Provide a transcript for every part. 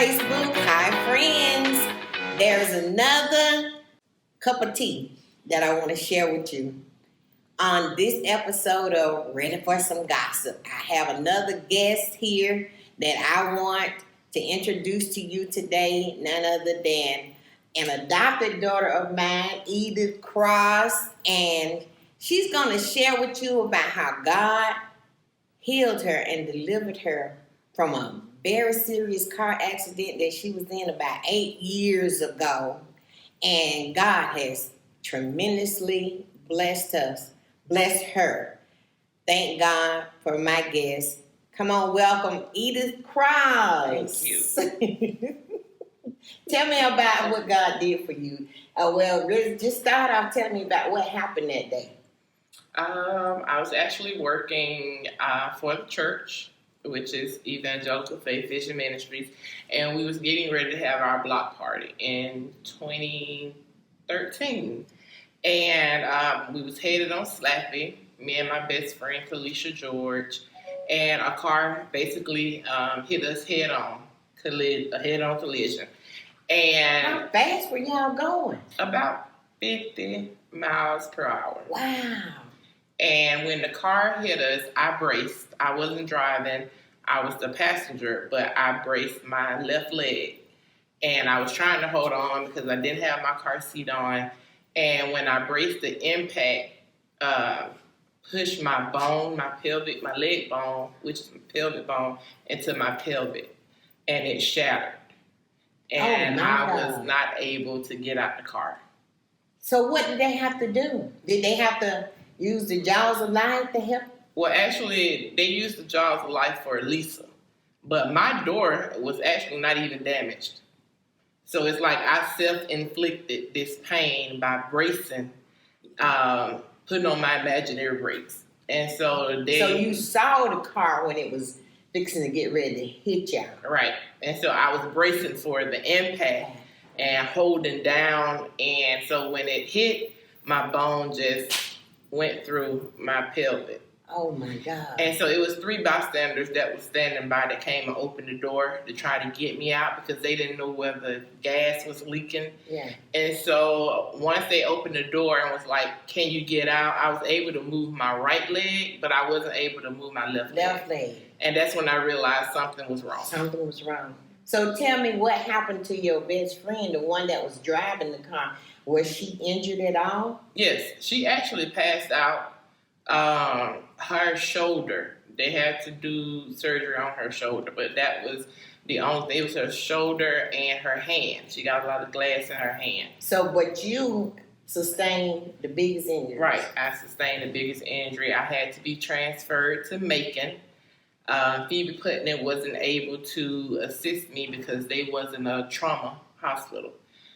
Facebook. Hi, friends. There's another cup of tea that I want to share with you. On this episode of Ready for Some Gossip, I have another guest here that I want to introduce to you today, none other than an adopted daughter of mine, Edith Cross, and she's going to share with you about how God healed her and delivered her from a very serious car accident that she was in about 8 years ago. And God has tremendously blessed her. Thank God for my guest. Come on, welcome Edith Cross. Thank you. Tell me about what God did for you. Really, just start off telling me about what happened that day. I was actually working for the church, which is Evangelical Faith Vision Ministries, and we was getting ready to have our block party in 2013. And we was headed on Slappy, me and my best friend, Kalisha George, and a car basically hit us head-on collision. And how fast were y'all going? About 50 miles per hour. Wow. And when the car hit us, I braced. I wasn't driving. I was the passenger, but I braced my left leg. And I was trying to hold on because I didn't have my car seat on. And when I braced, the impact pushed my bone, my leg bone, which is my pelvic bone, into my pelvic. And it shattered. And I was not able to get out the car. So what did they have to do? Did they have to use the jaws of life to help? Well, actually, they used the jaws of life for Lisa. But my door was actually not even damaged. So it's like I self-inflicted this pain by bracing, putting on my imaginary brakes. And so you saw the car when it was fixing to get ready to hit you. Right. And so I was bracing for the impact and holding down. And so when it hit, my bone just went through my pelvic. Oh, my God. And so it was 3 bystanders that was standing by that came and opened the door to try to get me out because they didn't know whether gas was leaking. Yeah. And so once they opened the door and was like, can you get out? I was able to move my right leg, but I wasn't able to move my left leg. And that's when I realized something was wrong. Something was wrong. So tell me what happened to your best friend, the one that was driving the car. Was she injured at all? Yes, she actually passed out. Her shoulder. They had to do surgery on her shoulder, but that was the only thing. It was her shoulder and her hand. She got a lot of glass in her hand. So, but you sustained the biggest injury. Right. I sustained the biggest injury. I had to be transferred to Macon. Phoebe Putnam wasn't able to assist me because they wasn't a trauma hospital.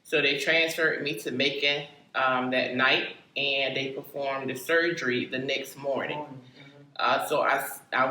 So they transferred me to Macon that night, and they performed the surgery the next morning. So I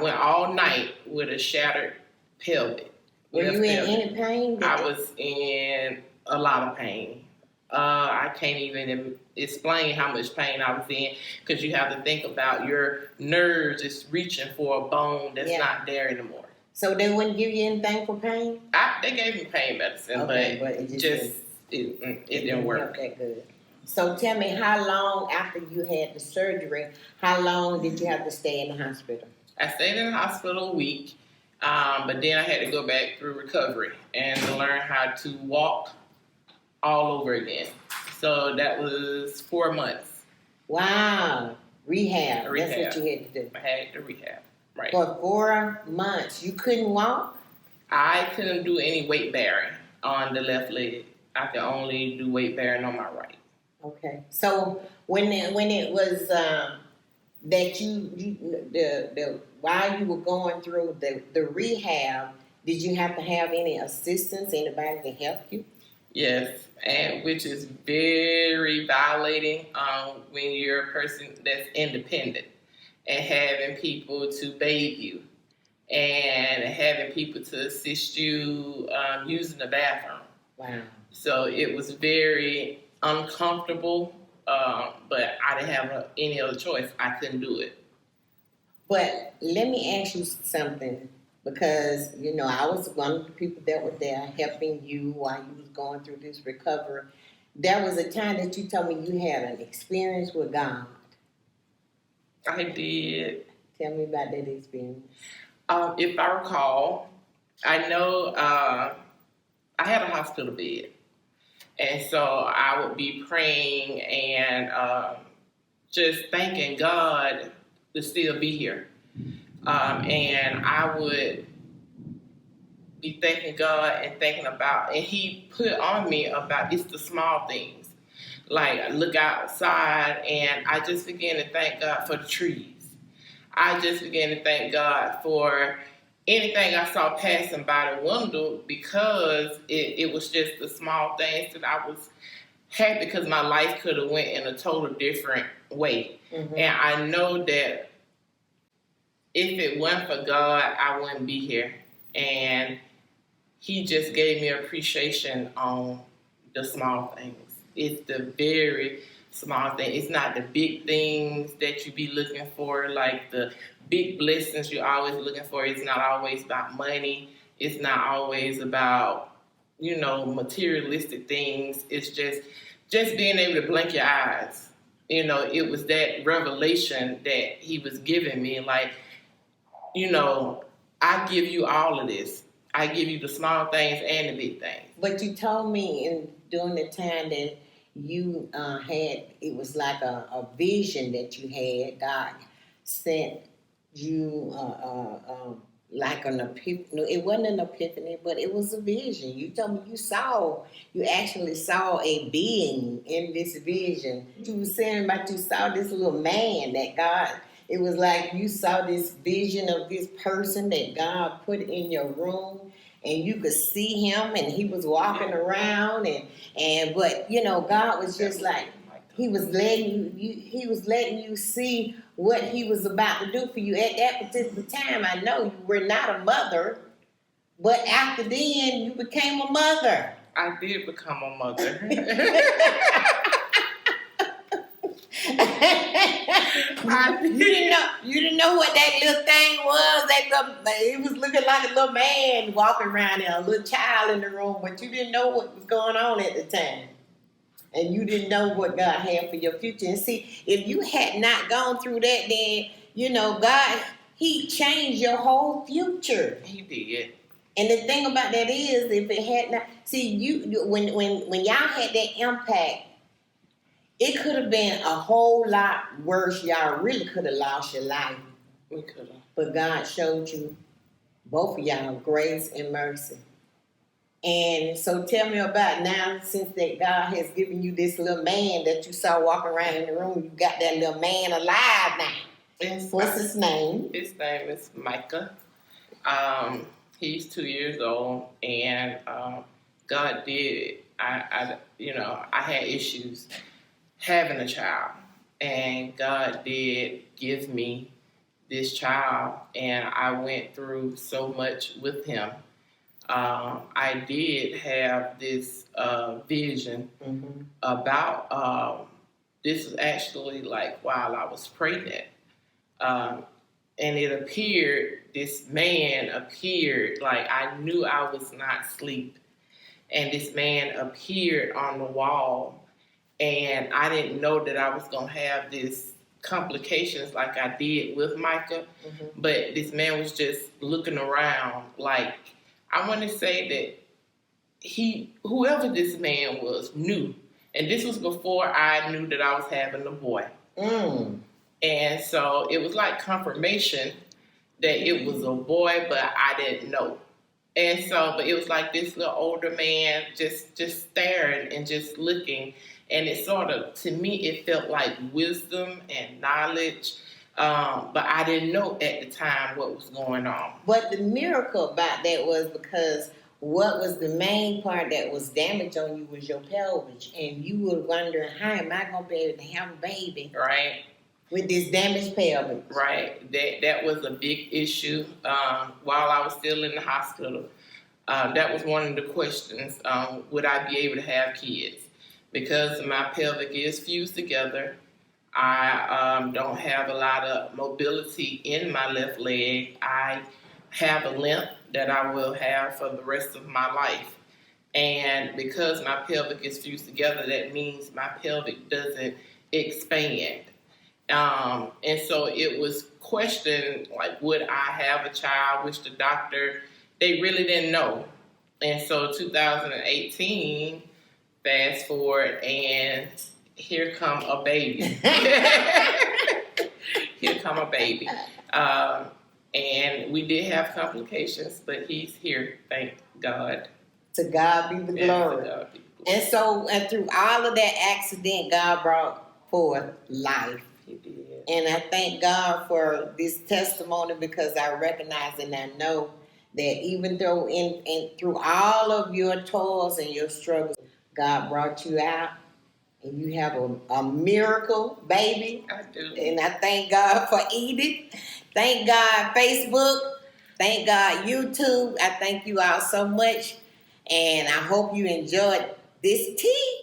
went all night with a shattered pelvic. Were you in any pain? I was in a lot of pain. I can't even explain how much pain I was in because you have to think about your nerves just reaching for a bone that's not there anymore. So they wouldn't give you anything for pain? They gave me pain medicine, but it didn't work. That good. So tell me, how long after you had the surgery, how long did you have to stay in the hospital? I stayed in the hospital a week, but then I had to go back through recovery and learn how to walk all over again. So that was 4 months. Wow. Rehab. That's what you had to do. I had to rehab, right. For 4 months. You couldn't walk? I couldn't do any weight bearing on the left leg. I could only do weight bearing on my right. Okay. So when it was that while you were going through the rehab, did you have to have any assistance, anybody to help you? Yes, and which is very violating when you're a person that's independent and having people to bathe you and having people to assist you using the bathroom. Wow. So it was very uncomfortable, but I didn't have any other choice. I couldn't do it. But let me ask you something. because, I was one of the people that were there helping you while you was going through this recovery. There was a time that you told me you had an experience with God. I did. Tell me about that experience. If I recall, I know I had a hospital bed. And so I would be praying and just thanking God to still be here. And I would be thanking God and thinking about, and He put on me about it's the small things. Like I look outside and I just began to thank God for the trees. I just began to thank God for anything I saw passing by the window because it was just the small things that I was happy because my life could have went in a total different way. Mm-hmm. And I know that if it weren't for God, I wouldn't be here. And He just gave me appreciation on the small things. It's the very small thing. It's not the big things that you be looking for, like the big blessings you're always looking for. It's not always about money. It's not always about, materialistic things. It's just being able to blink your eyes. It was that revelation that He was giving me. Like, I give you all of this. I give you the small things and the big things. But you told me during the time that you had, it was like a vision that you had. God sent you like an epiphany. No, it wasn't an epiphany, but it was a vision. You told me you actually saw a being in this vision. You were saying about you saw this little man that God, it was like you saw this vision of this person that God put in your room. And you could see him, and he was walking around, but God was just like He was letting you see what He was about to do for you at that particular time. I know you were not a mother, but after then you became a mother. I did become a mother. You didn't know what that little thing was. It was looking like a little man walking around there, a little child in the room, but you didn't know what was going on at the time. And you didn't know what God had for your future. And see, if you had not gone through that, then, God, He changed your whole future. He did. And the thing about that is, if it had not, see, when y'all had that impact, it could have been a whole lot worse. Y'all really could have lost your life. We could have. But God showed you, both of y'all, grace and mercy. And so tell me about now, since that God has given you this little man that you saw walking around in the room, you got that little man alive now. What's his name? His name is Micah. He's 2 years old, and God did. I had issues having a child, and God did give me this child, and I went through so much with him. I did have this vision about this was actually like while I was pregnant, and this man appeared, like I knew I was not asleep, and this man appeared on the wall. And I didn't know that I was going to have this complications like I did with Micah. Mm-hmm. But this man was just looking around like, I want to say that whoever this man was, knew. And this was before I knew that I was having a boy. Mm. And so it was like confirmation that it was a boy, but I didn't know. And so, but it was like this little older man just staring and just looking. And it sort of, to me, it felt like wisdom and knowledge. But I didn't know at the time what was going on. But the miracle about that was because what was the main part that was damaged on you was your pelvis. And you were wondering, how am I going to be able to have a baby? Right. With this damaged pelvis. Right. That was a big issue while I was still in the hospital. That was one of the questions. Would I be able to have kids? Because my pelvic is fused together, I don't have a lot of mobility in my left leg. I have a limp that I will have for the rest of my life. And because my pelvic is fused together, that means my pelvic doesn't expand. And so it was questioned, like, would I have a child? Which the doctor, they really didn't know. And so 2018, fast forward, and here come a baby. Here come a baby. And we did have complications, but he's here, thank God. To God be the glory. To God be the glory. And so, and through all of that accident, God brought forth life. He did. And I thank God for this testimony, because I recognize and I know that even though in through all of your toils and your struggles, God brought you out, and you have a miracle baby. I do. And I thank God for Edith. Thank God Facebook. Thank God YouTube. I thank you all so much. And I hope you enjoyed this tea.